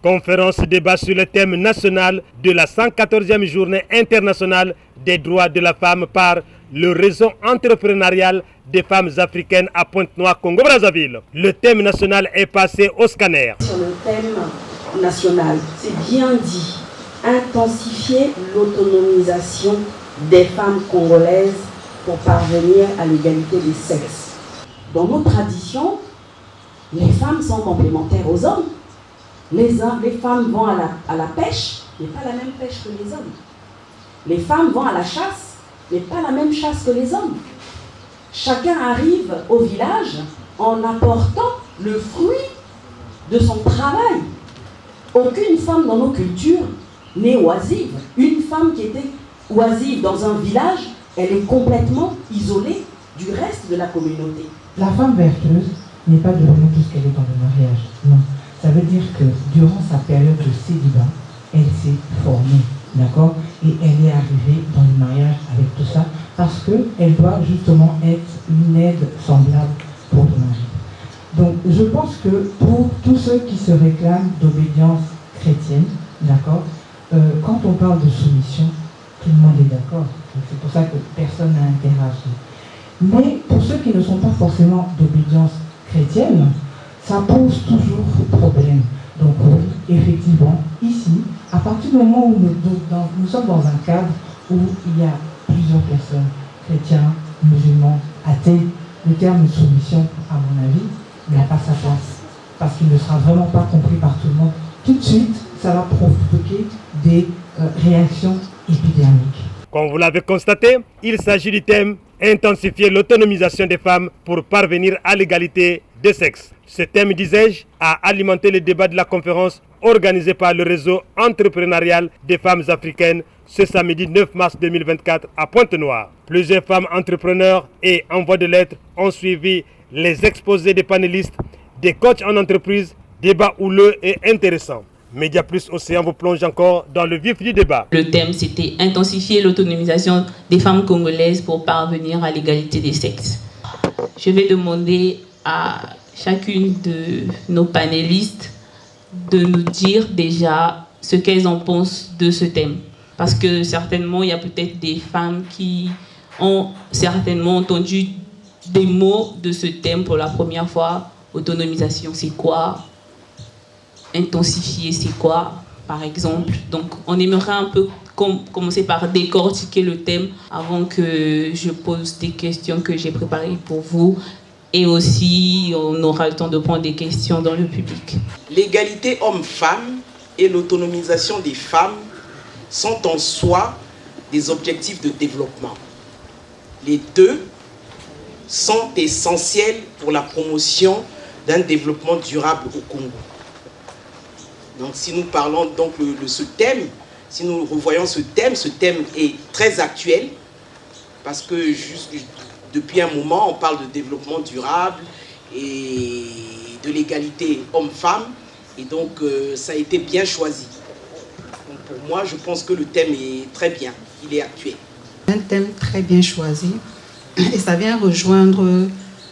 Conférence débat sur le thème national de la 114e journée internationale des droits de la femme par le réseau entrepreneurial des femmes africaines à Pointe-Noire, Congo-Brazzaville. Le thème national est passé au scanner. Sur le thème national, c'est bien dit, intensifier l'autonomisation des femmes congolaises pour parvenir à l'égalité des sexes. Dans nos traditions, les femmes sont complémentaires aux hommes. Les femmes vont à la pêche, mais pas la même pêche que les hommes. Les femmes vont à la chasse, mais pas la même chasse que les hommes. Chacun arrive au village en apportant le fruit de son travail. Aucune femme dans nos cultures n'est oisive. Une femme qui était oisive dans un village, elle est complètement isolée du reste de la communauté. La femme vertueuse n'est pas devenue tout ce qu'elle est dans le mariage. Non. Ça veut dire que durant sa période de célibat, elle s'est formée, d'accord? Et elle est arrivée dans le mariage avec tout ça parce qu'elle doit justement être une aide semblable pour le mari. Donc je pense que pour tous ceux qui se réclament d'obédience chrétienne, d'accord, quand on parle de soumission, tout le monde est d'accord. C'est pour ça que personne n'a interagi. Mais pour ceux qui ne sont pas forcément d'obédience chrétienne, ça pose toujours problème. Donc effectivement, ici, à partir du moment où nous sommes dans un cadre où il y a plusieurs personnes, chrétiens, musulmans, athées, le terme soumission, à mon avis, n'a pas sa place. Parce qu'il ne sera vraiment pas compris par tout le monde. Tout de suite, ça va provoquer des réactions épidermiques. Comme vous l'avez constaté, il s'agit du thème « Intensifier l'autonomisation des femmes pour parvenir à l'égalité des sexes ». Ce thème, disais-je, a alimenté le débat de la conférence organisée par le réseau entrepreneurial des femmes africaines ce samedi 9 mars 2024 à Pointe-Noire. Plusieurs femmes entrepreneurs et en voie de lettres ont suivi les exposés des panélistes, des coachs en entreprise, débat houleux et intéressant. Média Plus Océan vous plonge encore dans le vif du débat. Le thème, c'était intensifier l'autonomisation des femmes congolaises pour parvenir à l'égalité des sexes. Je vais demander à chacune de nos panélistes de nous dire déjà ce qu'elles en pensent de ce thème. Parce que certainement, il y a peut-être des femmes qui ont certainement entendu des mots de ce thème pour la première fois. Autonomisation, c'est quoi? Intensifier, c'est quoi, par exemple? Donc, on aimerait un peu commencer par décortiquer le thème avant que je pose des questions que j'ai préparées pour vous. Et aussi, on aura le temps de prendre des questions dans le public. L'égalité homme-femme et l'autonomisation des femmes sont en soi des objectifs de développement. Les deux sont essentiels pour la promotion d'un développement durable au Congo. Donc si nous parlons donc de ce thème, si nous revoyons ce thème est très actuel parce que depuis un moment on parle de développement durable et de l'égalité homme-femme et donc ça a été bien choisi. Donc pour moi je pense que le thème est très bien, il est actuel. Un thème très bien choisi et ça vient rejoindre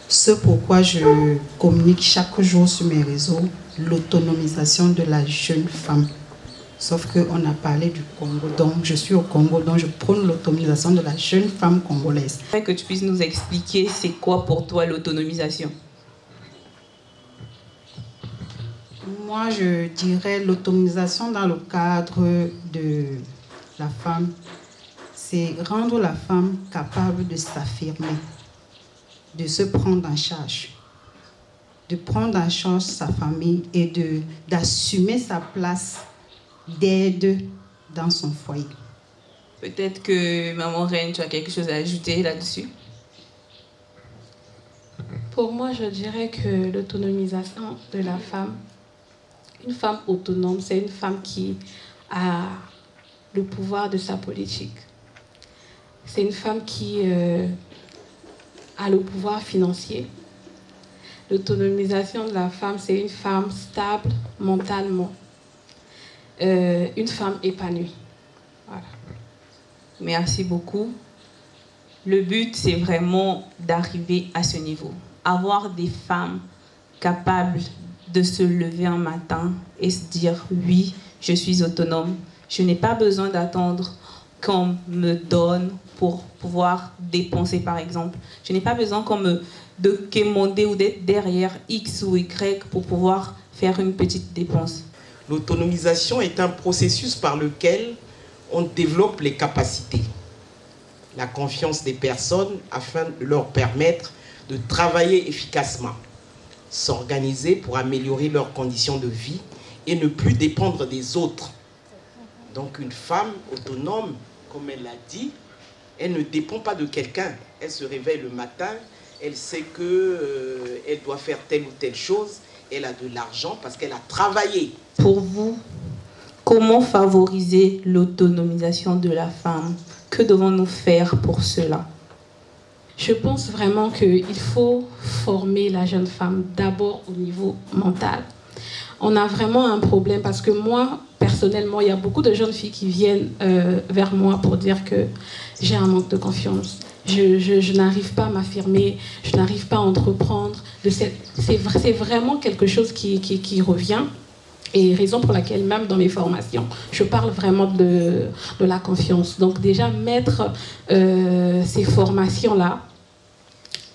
ce pourquoi je communique chaque jour sur mes réseaux, l'autonomisation de la jeune femme. Sauf qu'on a parlé du Congo, donc je suis au Congo, donc je prône l'autonomisation de la jeune femme congolaise. Que tu puisses nous expliquer c'est quoi pour toi l'autonomisation? Moi, je dirais l'autonomisation dans le cadre de la femme, c'est rendre la femme capable de s'affirmer, de se prendre en charge, de prendre en charge sa famille et d'assumer sa place d'aide dans son foyer. Peut-être que Maman Reine, tu as quelque chose à ajouter là-dessus? Pour moi, je dirais que l'autonomisation de la femme, une femme autonome, c'est une femme qui a le pouvoir de sa politique. C'est une femme qui a le pouvoir financier. L'autonomisation de la femme, c'est une femme stable mentalement. Une femme épanouie. Voilà. Merci beaucoup. Le but, c'est vraiment d'arriver à ce niveau. Avoir des femmes capables de se lever un matin et se dire oui, je suis autonome. Je n'ai pas besoin d'attendre qu'on me donne pour pouvoir dépenser, par exemple. Je n'ai pas besoin de quémander ou d'être derrière X ou Y pour pouvoir faire une petite dépense. L'autonomisation est un processus par lequel on développe les capacités, la confiance des personnes afin de leur permettre de travailler efficacement, s'organiser pour améliorer leurs conditions de vie et ne plus dépendre des autres. Donc une femme autonome, comme elle l'a dit, elle ne dépend pas de quelqu'un. Elle se réveille le matin, elle sait qu'elle doit faire telle ou telle chose, elle a de l'argent parce qu'elle a travaillé. Pour vous, comment favoriser l'autonomisation de la femme? Que devons-nous faire pour cela? Je pense vraiment qu'il faut former la jeune femme d'abord au niveau mental. On a vraiment un problème parce que moi, personnellement, il y a beaucoup de jeunes filles qui viennent vers moi pour dire que j'ai un manque de confiance. Je n'arrive pas à m'affirmer, je n'arrive pas à entreprendre. C'est vraiment quelque chose qui revient. Et raison pour laquelle même dans mes formations, je parle vraiment de la confiance. Donc déjà mettre ces formations-là,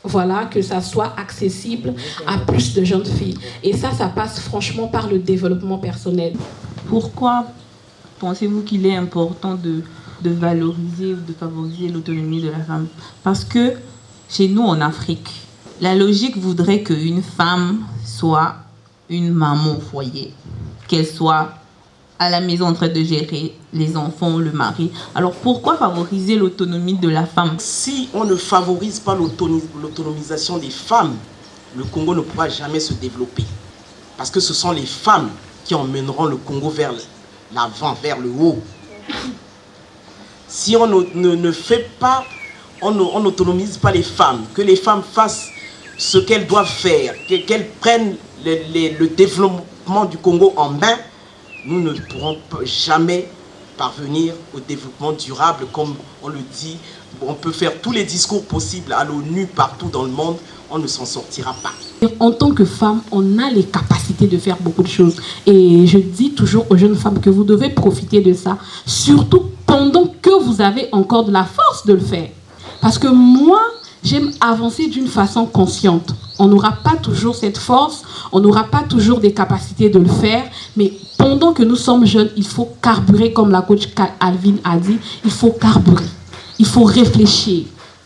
voilà, que ça soit accessible à plus de jeunes filles. Et ça passe franchement par le développement personnel. Pourquoi pensez-vous qu'il est important de valoriser ou de favoriser l'autonomie de la femme? Parce que chez nous en Afrique, la logique voudrait qu'une femme soit une maman au foyer, qu'elle soit à la maison en train de gérer les enfants, le mari. Alors pourquoi favoriser l'autonomie de la femme? Si on ne favorise pas l'autonomisation des femmes, le Congo ne pourra jamais se développer. Parce que ce sont les femmes qui emmèneront le Congo vers l'avant, vers le haut. Si on ne fait pas, on n'autonomise pas les femmes, que les femmes fassent ce qu'elles doivent faire, qu'elles prennent le développement du Congo en main, nous ne pourrons jamais parvenir au développement durable, comme on le dit. On peut faire tous les discours possibles à l'ONU, partout dans le monde, on ne s'en sortira pas. En tant que femme, on a les capacités de faire beaucoup de choses. Et je dis toujours aux jeunes femmes que vous devez profiter de ça, surtout pendant que vous avez encore de la force de le faire. Parce que moi, j'aime avancer d'une façon consciente. On n'aura pas toujours cette force, on n'aura pas toujours des capacités de le faire, mais pendant que nous sommes jeunes, il faut carburer, comme la coach Alvin a dit, il faut carburer, il faut réfléchir,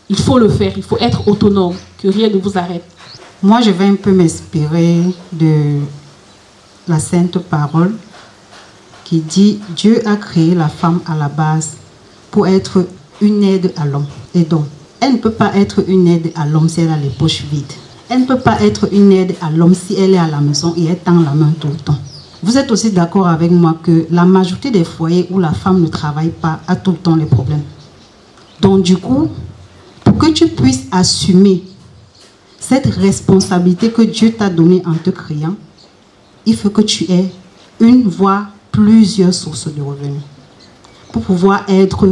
il faut le faire, il faut être autonome, que rien ne vous arrête. Moi, je vais un peu m'inspirer de la Sainte Parole qui dit « Dieu a créé la femme à la base pour être une aide à l'homme. » Et donc, elle ne peut pas être une aide à l'homme si elle a les poches vides. Elle ne peut pas être une aide à l'homme si elle est à la maison et elle tend la main tout le temps. Vous êtes aussi d'accord avec moi que la majorité des foyers où la femme ne travaille pas a tout le temps les problèmes. Donc du coup, pour que tu puisses assumer cette responsabilité que Dieu t'a donnée en te créant, il faut que tu aies une voie, plusieurs sources de revenus pour pouvoir être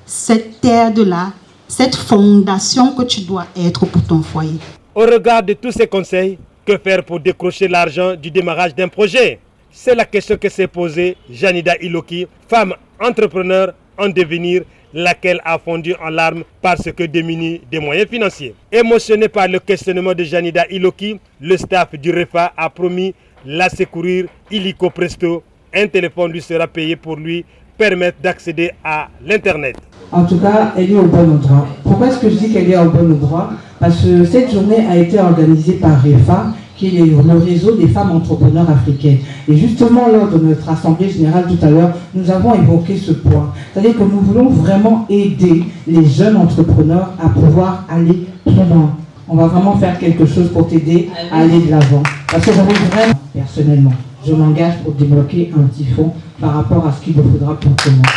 cette terre-là, cette fondation que tu dois être pour ton foyer. Au regard de tous ces conseils, que faire pour décrocher l'argent du démarrage d'un projet? C'est la question que s'est posée Janida Iloki, femme entrepreneur en devenir, laquelle a fondu en larmes parce que démunie des moyens financiers. Émotionné par le questionnement de Janida Iloki, le staff du REFA a promis la secourir illico presto. Un téléphone lui sera payé pour lui permettre d'accéder à l'Internet. En tout cas, elle est au bon endroit. Pourquoi est-ce que je dis qu'elle est au bon endroit? Parce que cette journée a été organisée par REFA, qui est le réseau des femmes entrepreneurs africaines. Et justement, lors de notre assemblée générale tout à l'heure, nous avons évoqué ce point. C'est-à-dire que nous voulons vraiment aider les jeunes entrepreneurs à pouvoir aller plus loin. On va vraiment faire quelque chose pour t'aider à aller de l'avant. Parce que j'avais vraiment, personnellement, je m'engage pour débloquer un petit fonds par rapport à ce qu'il me faudra pour commencer.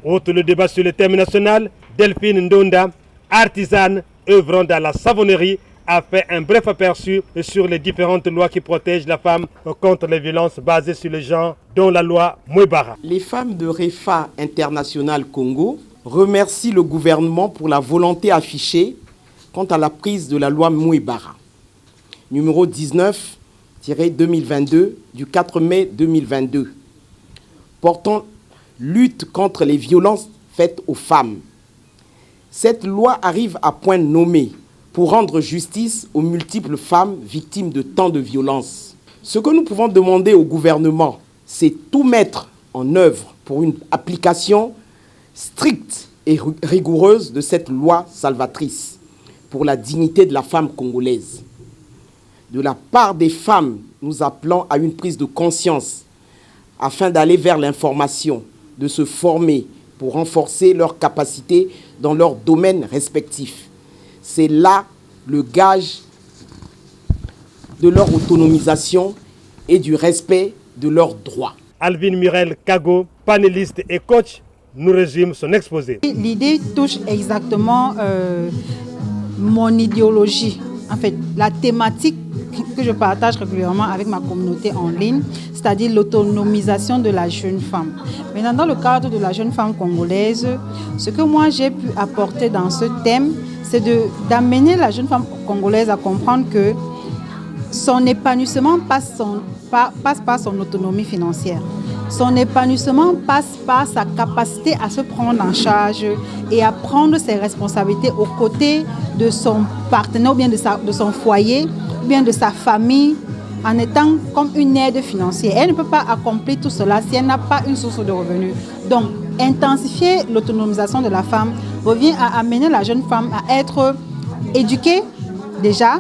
Autre le débat sur le thème national, Delphine Ndonda, artisane œuvrant dans la savonnerie, a fait un bref aperçu sur les différentes lois qui protègent la femme contre les violences basées sur le genre, dont la loi Mouébara. Les femmes de REFA International Congo remercient le gouvernement pour la volonté affichée quant à la prise de la loi Mouébara, numéro 19 2022 du 4 mai 2022 portant lutte contre les violences faites aux femmes. Cette loi arrive à point nommé pour rendre justice aux multiples femmes victimes de tant de violences. Ce que nous pouvons demander au gouvernement, c'est tout mettre en œuvre pour une application stricte et rigoureuse de cette loi salvatrice pour la dignité de la femme congolaise. De la part des femmes, nous appelons à une prise de conscience afin d'aller vers l'information, de se former pour renforcer leurs capacités dans leurs domaines respectifs. C'est là le gage de leur autonomisation et du respect de leurs droits. Alvin Murel Kago, panéliste et coach, nous résume son exposé. L'idée touche exactement mon idéologie, en fait, la thématique que je partage régulièrement avec ma communauté en ligne, c'est-à-dire l'autonomisation de la jeune femme. Maintenant, dans le cadre de la jeune femme congolaise, ce que moi j'ai pu apporter dans ce thème, c'est d'amener la jeune femme congolaise à comprendre que son épanouissement passe par son autonomie financière. Son épanouissement passe par sa capacité à se prendre en charge et à prendre ses responsabilités aux côtés de son partenaire ou bien de son foyer ou bien de sa famille en étant comme une aide financière. Elle ne peut pas accomplir tout cela si elle n'a pas une source de revenus. Donc, intensifier l'autonomisation de la femme revient à amener la jeune femme à être éduquée déjà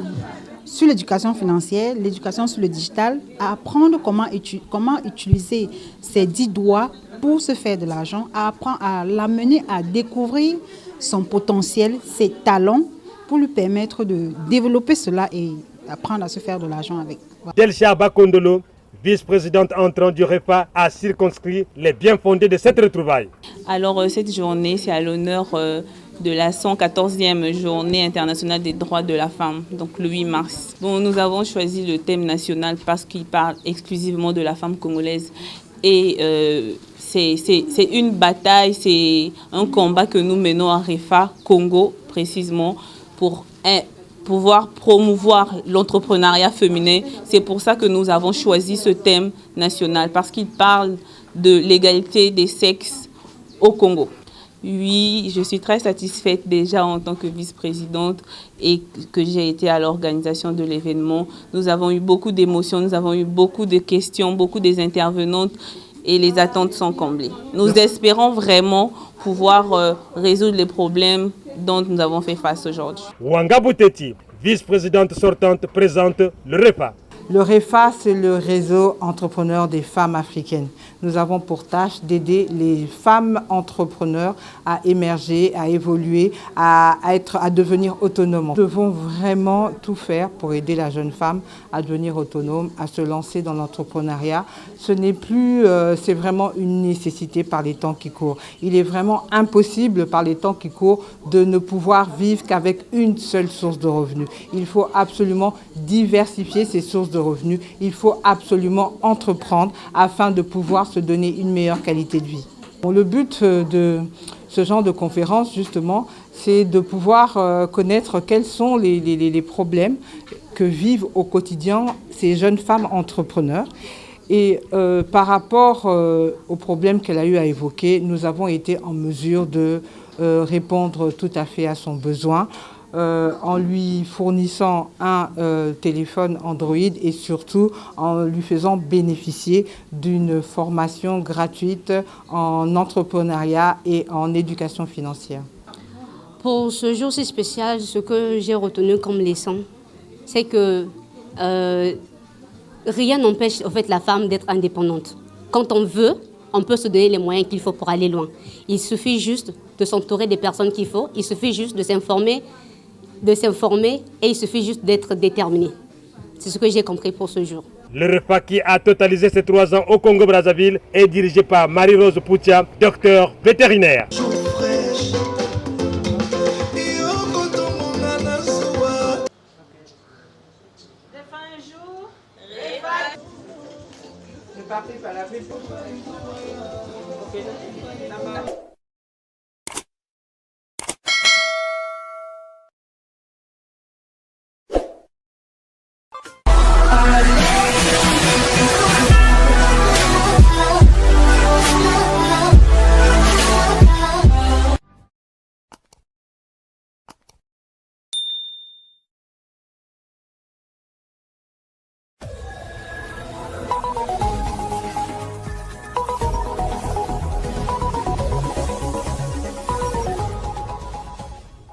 sur l'éducation financière, l'éducation sur le digital, à apprendre comment utiliser ses 10 doigts pour se faire de l'argent, à l'amener à découvrir son potentiel, ses talents, pour lui permettre de développer cela et apprendre à se faire de l'argent avec. Delcia Bakondolo, vice-présidente entrant du REFA, a circonscrit les bien fondés de cette retrouvaille. Alors cette journée, c'est à l'honneur de la 114e journée internationale des droits de la femme, donc le 8 mars. Bon, nous avons choisi le thème national parce qu'il parle exclusivement de la femme congolaise. Et c'est une bataille, c'est un combat que nous menons à REFA, Congo précisément, pour pouvoir promouvoir l'entrepreneuriat féminin. C'est pour ça que nous avons choisi ce thème national, parce qu'il parle de l'égalité des sexes au Congo. Oui, je suis très satisfaite déjà en tant que vice-présidente et que j'ai été à l'organisation de l'événement. Nous avons eu beaucoup d'émotions, nous avons eu beaucoup de questions, beaucoup des intervenantes et les attentes sont comblées. Nous espérons vraiment pouvoir résoudre les problèmes dont nous avons fait face aujourd'hui. Wanga Bouteti, vice-présidente sortante, présente le REFA. Le REFA, c'est le réseau entrepreneur des femmes africaines. Nous avons pour tâche d'aider les femmes entrepreneurs à émerger, à évoluer, à devenir autonomes. Nous devons vraiment tout faire pour aider la jeune femme à devenir autonome, à se lancer dans l'entrepreneuriat. Ce n'est plus, c'est vraiment une nécessité par les temps qui courent. Il est vraiment impossible par les temps qui courent de ne pouvoir vivre qu'avec une seule source de revenus. Il faut absolument diversifier ces sources de revenus. Il faut absolument entreprendre afin de pouvoir se donner une meilleure qualité de vie. Bon, le but de ce genre de conférence, justement, c'est de pouvoir connaître quels sont les problèmes que vivent au quotidien ces jeunes femmes entrepreneurs. Et par rapport aux problèmes qu'elle a eu à évoquer, nous avons été en mesure de répondre tout à fait à son besoin. En lui fournissant un téléphone Android et surtout en lui faisant bénéficier d'une formation gratuite en entrepreneuriat et en éducation financière. Pour ce jour si spécial, ce que j'ai retenu comme leçon, c'est que rien n'empêche en fait, la femme d'être indépendante. Quand on veut, on peut se donner les moyens qu'il faut pour aller loin. Il suffit juste de s'entourer des personnes qu'il faut, il suffit juste de s'informer et il suffit juste d'être déterminé. C'est ce que j'ai compris pour ce jour. Le REFA qui a totalisé ses 3 ans au Congo-Brazzaville est dirigé par Marie-Rose Poutia, docteur vétérinaire.